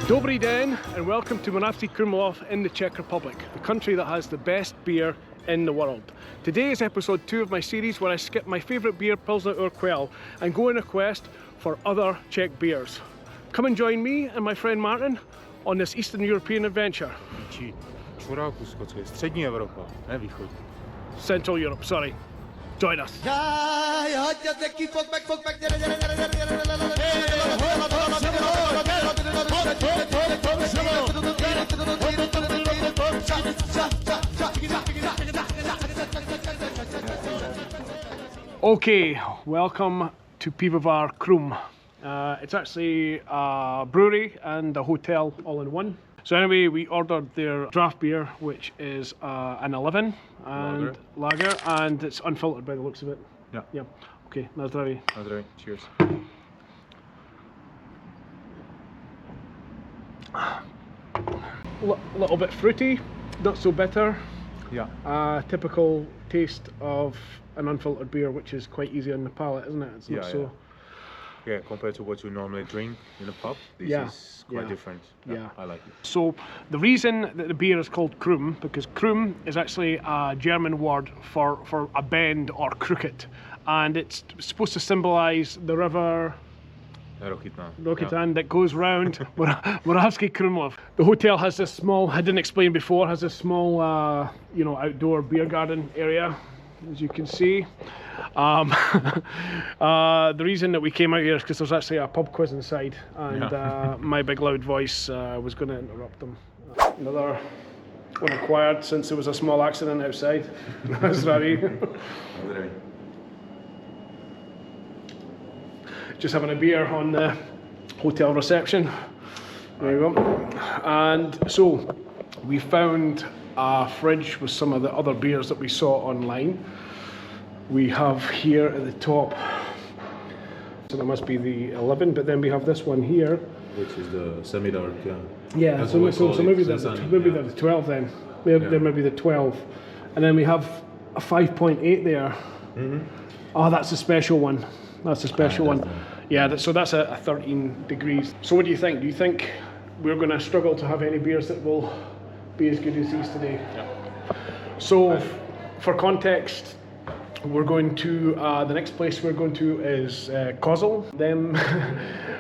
Dobrý den and welcome to Moravsky Krumlov in the Czech Republic, the country that has the best beer in the world. Today is episode 2 of my series where I skip my favourite beer, Pilsner Urquell, and go on a quest for other Czech beers. Come and join me and my friend Martin on this Eastern European adventure. Střední Evropa, ne východní. Central Europe, sorry. Join us. Okay, welcome to Pivovar Krum. It's actually a brewery and a hotel all in one. So anyway, we ordered their draft beer, which is an 11 and lager, and it's unfiltered by the looks of it. Yeah. Yeah. Okay, na zdraví. Na zdraví. Cheers. Little bit fruity, not so bitter. Yeah. Typical taste of an unfiltered beer, which is quite easy on the palate, isn't it? It's not so. Yeah, compared to what you normally drink in a pub, this is quite different. Yeah, I like it. So the reason that the beer is called Krum, because Krum is actually a German word for a bend or crooked, and it's supposed to symbolise the river Rokytan that goes round Moravsky Krumlov. The hotel has this small, I didn't explain before, has this small outdoor beer garden area, as you can see. The reason that we came out here is because there's actually a pub quiz inside, and my big loud voice was going to interrupt them. Another one acquired since there was a small accident outside. That's right. Just having a beer on the hotel reception. There you go. And so we found a fridge with some of the other beers that we saw online. We have here at the top, so that must be the 11, but then we have this one here, which is the semi-dark. Yeah, so maybe they're the 12 then. There may be the 12, and then we have a 5.8 there. Mm-hmm. Oh, that's a special one. That's a special one. Yeah, so that's a 13 degrees. So what do you think? Do you think we're going to struggle to have any beers that will be as good as these today? Yeah. So, for context, we're going to, the next place we're going to is Kozel. Then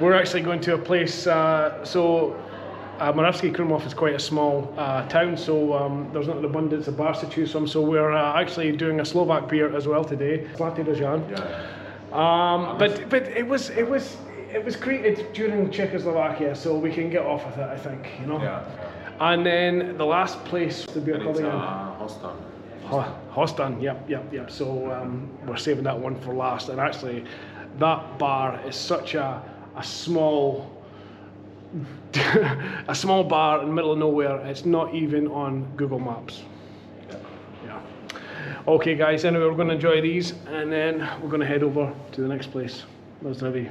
we're actually going to a place, Moravsky Krumlov is quite a small town, so there's not an abundance of bars to choose from, so we're actually doing a Slovak beer as well today. Zlatý Dožán. But it was created during Czechoslovakia, so we can get off with it, I think, you know. Yeah. And then the last place the beer called again. Hostan, yep. So we're saving that one for last. And actually, that bar is such a small, a small bar in the middle of nowhere. It's not even on Google Maps. Yeah. Okay, guys. Anyway, we're going to enjoy these, and then we're going to head over to the next place. That's heavy.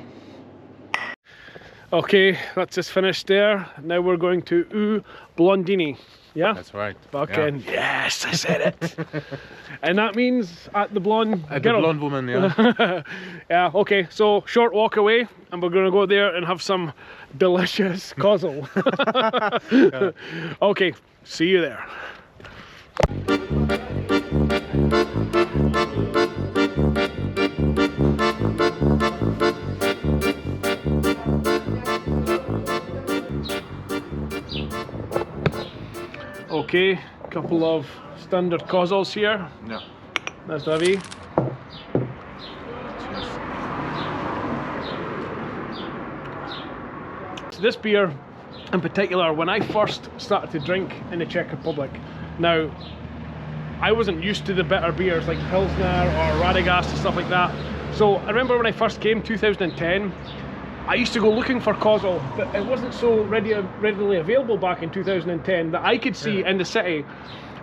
Okay, that's just finished there. Now we're going to U Blondini. Yeah? That's right. Fucking yes, I said it. And that means at the blonde woman, yeah. Yeah, okay, so short walk away, and we're gonna go there and have some delicious Kozel. Okay, see you there. Okay, couple of standard Kozels here. Yeah. That's heavy. So this beer in particular, when I first started to drink in the Czech Republic, now I wasn't used to the bitter beers like Pilsner or Radegast and stuff like that. So I remember when I first came, 2010, I used to go looking for Kozel, but it wasn't so readily available back in 2010 that I could see in the city.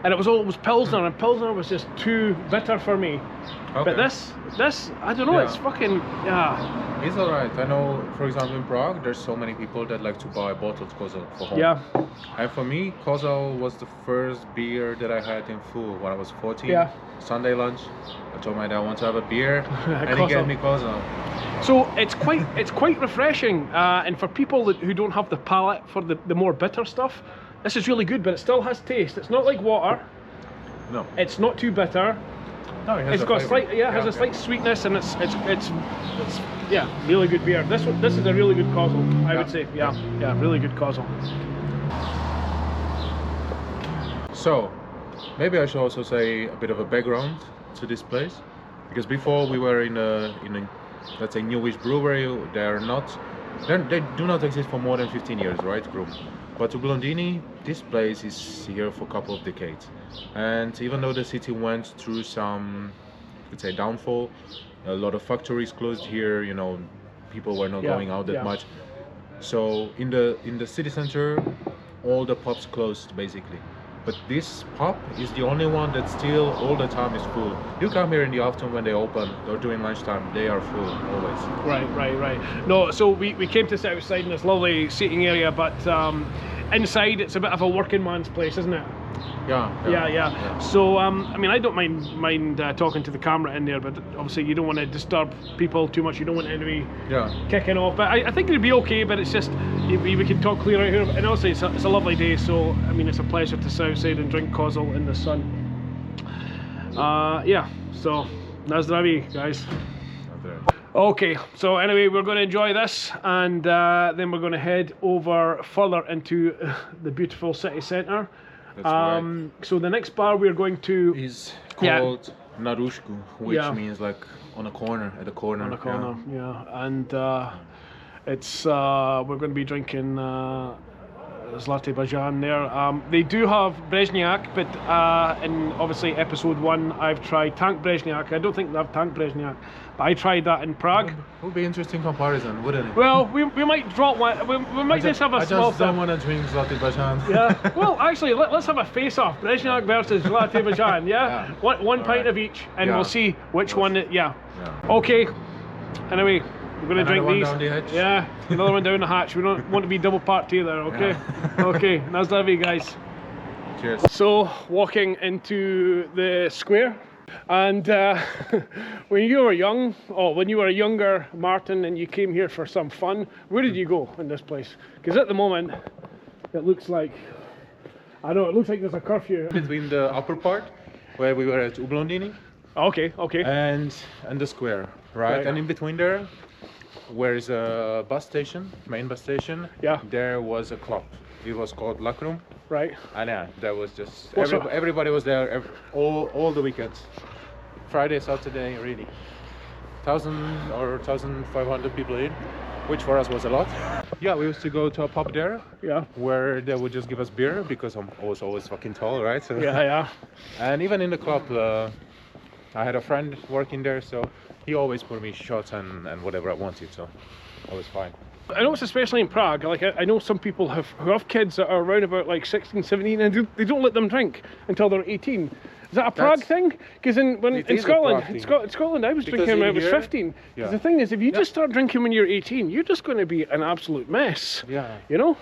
and it was always Pilsner, and Pilsner was just too bitter for me. Okay. But this, I don't know, it's fucking, It's alright. I know, for example, in Prague, there's so many people that like to buy bottled Kozel for home. Yeah. And for me, Kozel was the first beer that I had in full when I was 14. Yeah. Sunday lunch. I told my dad I want to have a beer, and he gave me Kozel. So it's quite refreshing, and for people who don't have the palate for the more bitter stuff, this is really good. But it still has taste. It's not like water. No. It's not too bitter. No, it has It's got flavor. slight, has a slight sweetness, and it's really good beer. This is a really good Kozel, I would say. Yeah, really good Kozel. So, maybe I should also say a bit of a background to this place, because before we were in a let's say newish brewery. They do not exist for more than 15 years, right, Krum? But to Blondini, this place is here for a couple of decades, and even though the city went through some, let's say, downfall, a lot of factories closed here. You know, people were not going out that much. So in the city center, all the pubs closed basically. But this pub is the only one that still all the time is full. You come here in the afternoon when they open or during lunchtime, they are full always. Right. No, so we came to sit outside in this lovely seating area, but inside it's a bit of a working man's place, isn't it? Yeah. So I mean, I don't mind talking to the camera in there, but obviously you don't want to disturb people too much. You don't want it to be kicking off. But I think it'd be okay. But it's just we can talk clear out here. And also it's a lovely day. So I mean, it's a pleasure to sit outside and drink Kozel in the sun. So na zdraví, guys. Okay, so anyway, we're going to enjoy this, and then we're going to head over further into the beautiful city centre. That's right. So the next bar we're going to is called Narushku, which means like on a corner, at a corner. On a corner, and it's we're going to be drinking Zlatý Bajan there. They do have Brezhniak, but in obviously episode 1 I've tried Tank Brezhniak. I don't think they have Tank Brezhniak, but I tried that in Prague. It would be an interesting comparison, wouldn't it? Well, we might drop one. We might just have a small. I just don't want to drink Zlatý Bajan. Yeah. Well, actually, let's have a face-off. Brezhniak versus Zlatý Bajan. Yeah. One pint of each, and we'll see which one. Okay. Anyway, we're going to drink these. Down the hatch. Yeah. Another one down the hatch. We don't want to be double parked either. Okay. Okay. Na zdraví, guys. Cheers. So, walking into the square. And when you were a younger Martin and you came here for some fun, where did you go in this place? Because at the moment, it looks like, I don't know, it looks like there's a curfew. Between the upper part, where we were at Blondini. Okay. And the square, right? And in between there, where is a bus station, main bus station, there was a club. It was called La Krum. Right. And there was just everybody was there all the weekends. Friday, Saturday, really. 1,000 or 1,500 people in, which for us was a lot. Yeah, we used to go to a pub there. Yeah. Where they would just give us beer because I was always fucking tall, right? So, yeah. And even in the club, I had a friend working there, so he always put me shots and whatever I wanted, so I was fine. I know it's especially in Prague, like I know some people who have kids that are around about like 16, 17 and they don't let them drink until they're 18. Is that a Prague thing? Because in Scotland I was drinking when I was 15. Because the thing is, if you just start drinking when you're 18, you're just going to be an absolute mess. Yeah. You know?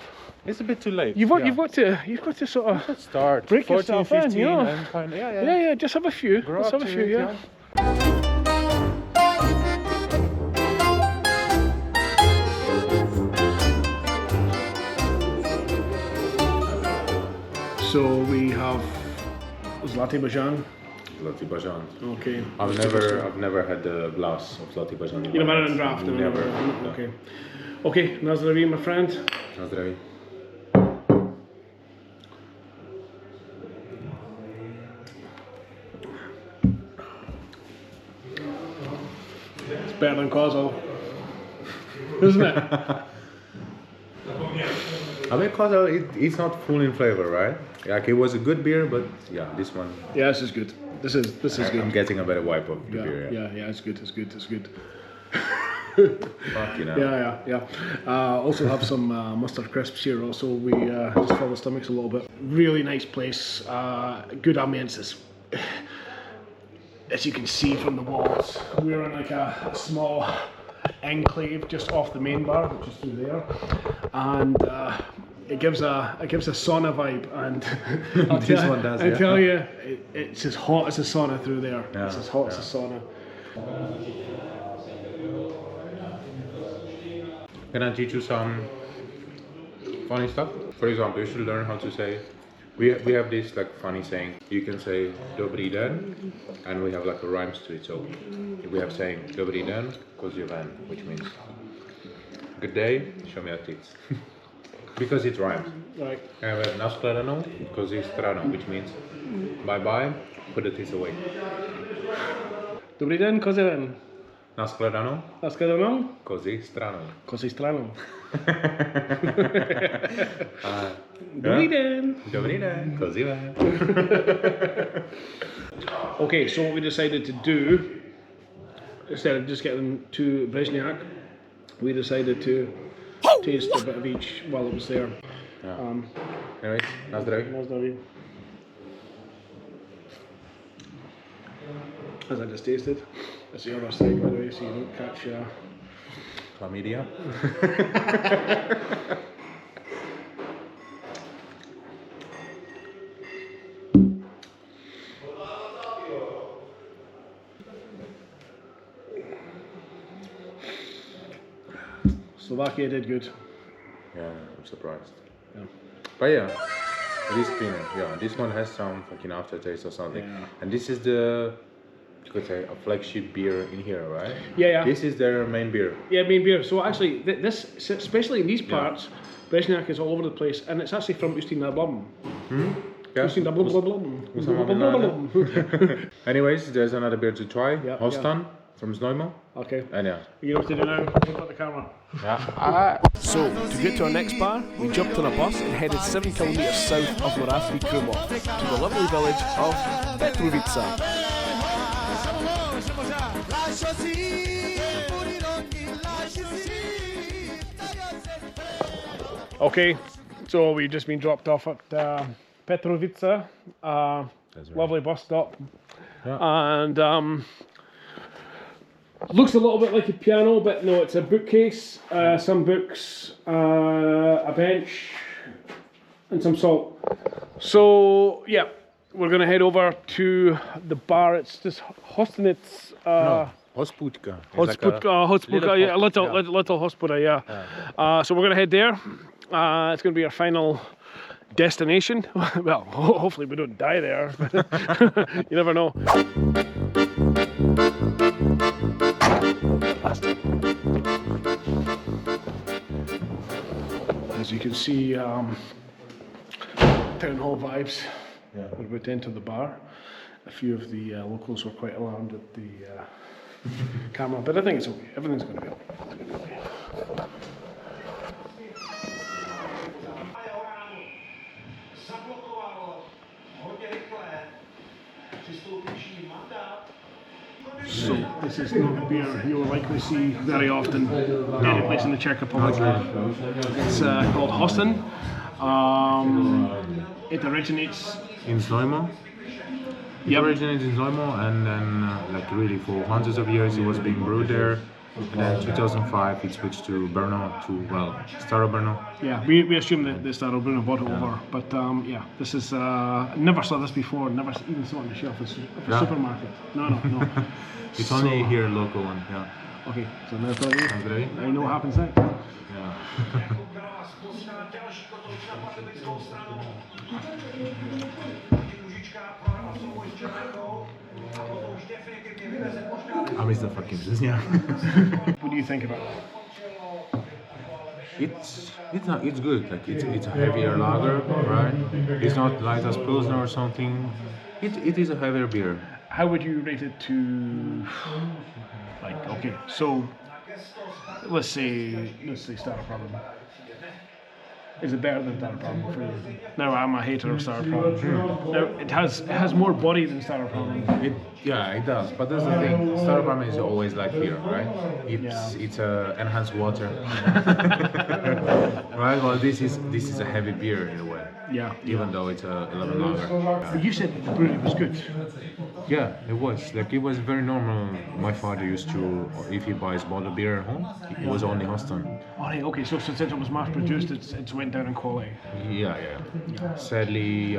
It's a bit too late. You've got to sort of start break 14, yourself 15, in, you know? And kind of, yeah, just have a few. Let's have a few, yeah. So we have Zlatý Bajan. Zlatý Bajan. Okay. I've never had a glass of Zlatý Bajan. You never had it in draft? Never. Okay. Okay, na zdraví, my friend. Na zdraví. It's better than Kozel, isn't it? I mean, Kozel, it's not full in flavor, right? Like, it was a good beer, but yeah, this one. Yeah, this is good. This is good. I'm getting a better wipe of the beer. Yeah, it's good. Fucking hell. Yeah. Also have some mustard crisps here. Also, we just fill the stomachs a little bit. Really nice place. Good ambience. As you can see from the walls, we're in like a small enclave just off the main bar, which is through there, and it gives a sauna vibe. And This one does. I tell you, it's as hot as a sauna through there. Yeah, It's as hot as a sauna. Can I teach you some funny stuff? For example, you should learn how to say. We have this like funny saying. You can say Dobrý den, and we have like a rhymes to it. So we have saying Dobrý den, Kozel, which means good day, show me your tits. Because it rhymes. Right. And we have Nashledanou, Kozel stranou, which means bye bye, put the tits away. Dobrý den, Kozel. Nashledanou, Nashledanou, Kozel stranou. Kozel stranou. Dobrý den. Dobrý den, Kozel. Okay, so what we decided to do, instead of just getting two Brezhniak, we decided to taste a bit of each while it was there. Yeah. Anyways, na zdraví. As I just tasted. That's the other side, by the way, so you don't catch Chlamydia. Slovakia did good. Yeah, I'm surprised. Yeah. But yeah, it is cleaner. Yeah, this one has some fucking aftertaste or something. Yeah. And this is the, you could say, a flagship beer in here, right? Yeah. This is their main beer. Yeah, main beer. So actually, this, especially in these parts, Brezhniak is all over the place, and it's actually from Ústí-nad-Labem. Yeah. Ústí-nad-Labem. Anyways, there's another beer to try. Yeah, Hostan from Znojmo. Okay. And yeah. You know what to do now? Look at the camera. Yeah. So, to get to our next bar, we jumped on a bus and headed 7 kilometres south of Moravsky Krumlov to the lovely village of Petrovice. Okay, so we've just been dropped off at Petrovice, lovely bus stop, and looks a little bit like a piano, but no, it's a bookcase, some books, a bench, and some salt. So yeah, we're gonna head over to the bar. It's just Hostinitz. Hospodka. Hospodka, yeah, a little hospoda, yeah. So we're gonna head there. It's gonna be our final destination. Well, hopefully we don't die there, but you never know. As you can see, town hall vibes. Yeah. We're about to enter the bar. A few of the locals were quite alarmed at the camera, but I think it's okay. Everything's going to be okay. So this is not a beer you will likely see very often any place in the Czech Republic. It's called Hostin. It originates In Znojmo. It originated in Znojmo, and then like really for hundreds of years it was being brewed there. And then 2005 it switched to Brno, Staro Brno. Yeah, we assume that the Staro Brno bought it over, but yeah, this is never saw this before, never even saw it on the shelf of a supermarket. No. It's only here local one, yeah. Okay, so now tell you. Sounds ready? I know what happens next. Yeah. I miss the fucking Brzeznia. What do you think about it? It's good. Like it's a heavier lager, right? It's not light as Pilsner or something. It is a heavier beer. How would you rate it to, like, okay, so let's say Staro Brno. is it better than Staropramen for you? No, I'm a hater of Staropramen. No, it has more body than Staropramen. It does. But that's the thing. Staropramen is always like beer, right? It's enhanced water. Right. Well, this is a heavy beer in a way. Yeah. Even though it's a 11 lager. But you said the brewery was good. Yeah, it was. Like, it was very normal. My father used to, if he buys bottled beer at home, it was only Hoston. Oh, right, okay, so since it was mass produced, it's went down in quality. Yeah. Sadly,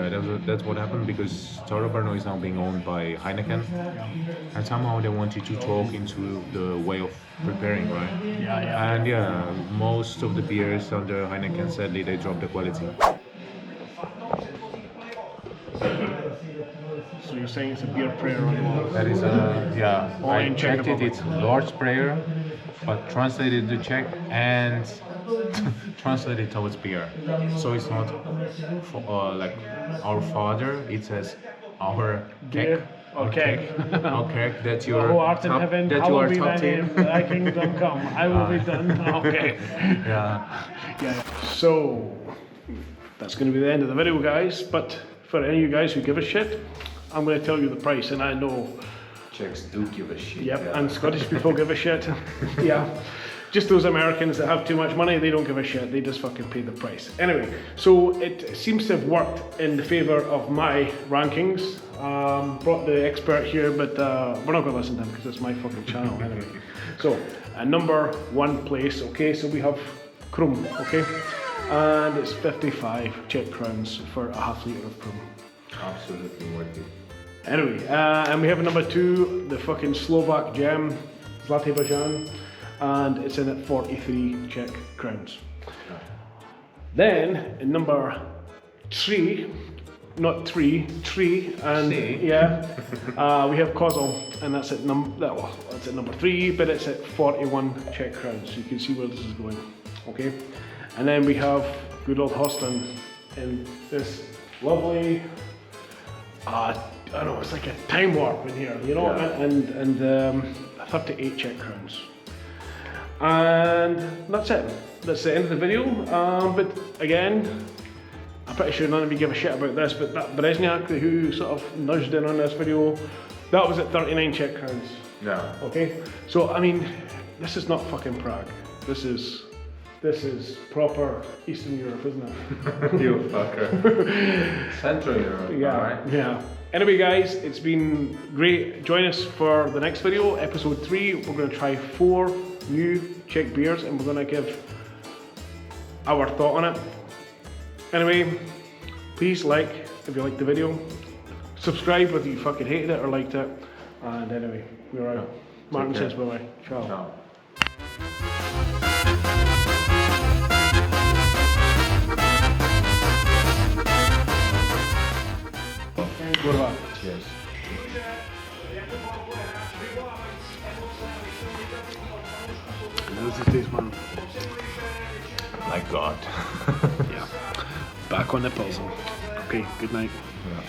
that's what happened because Toro Brno is now being owned by Heineken, and somehow they wanted to talk into the way of preparing, right? Yeah. And most of the beers under Heineken, sadly, they dropped the quality. So you're saying it's a beer prayer on the wall? That is I in Czech checked it. It's Lord's Prayer, but translated to Czech and translated towards beer. So it's not like our Father. It says our keg. Okay. Okay, that's your Who art in heaven, that's your hallowed be top thy name, team. thy kingdom come, I will be done. Okay. Yeah. So that's going to be the end of the video, guys. But for any of you guys who give a shit, I'm going to tell you the price, and I know. Czechs do give a shit. Yep, and Scottish people give a shit. Yeah. Just those Americans that have too much money, they don't give a shit. They just fucking pay the price. Anyway, so it seems to have worked in the favour of my rankings. Brought the expert here, but we're not going to listen to him because it's my fucking channel anyway. So, number one place, okay, so we have Krum, okay? And it's 55 Czech crowns for a half litre of Krum. Absolutely worth it. Anyway, and we have a number two, the fucking Slovak gem, Zlatý Bajan, and it's in at 43 Czech crowns. Then, in number three, not three, and yeah, we have Kozel, and that's at number three, but it's at 41 Czech crowns. So you can see where this is going, okay? And then we have good old Hoston in this lovely, I don't know, it's like a time warp in here, you know, and 38 Czech crowns. And that's it. That's the end of the video. But again, I'm pretty sure none of you give a shit about this, but that Brezhniak, who sort of nudged in on this video, that was at 39 Czech crowns. Yeah. Okay? So, I mean, this is not fucking Prague. This is proper Eastern Europe, isn't it? You fucker. Central Europe. Yeah. Anyway, guys, it's been great. Join us for the next video, episode 3. We're going to try 4 new Czech beers and we're going to give our thought on it. Anyway, please like if you liked the video. Subscribe whether you fucking hated it or liked it. And anyway, we're out. Martin says bye-bye. Ciao. Ciao. Moravia. Cheers. How does it taste, man? My God. Yeah. Back on the Pilsner. Okay, good night. Yeah.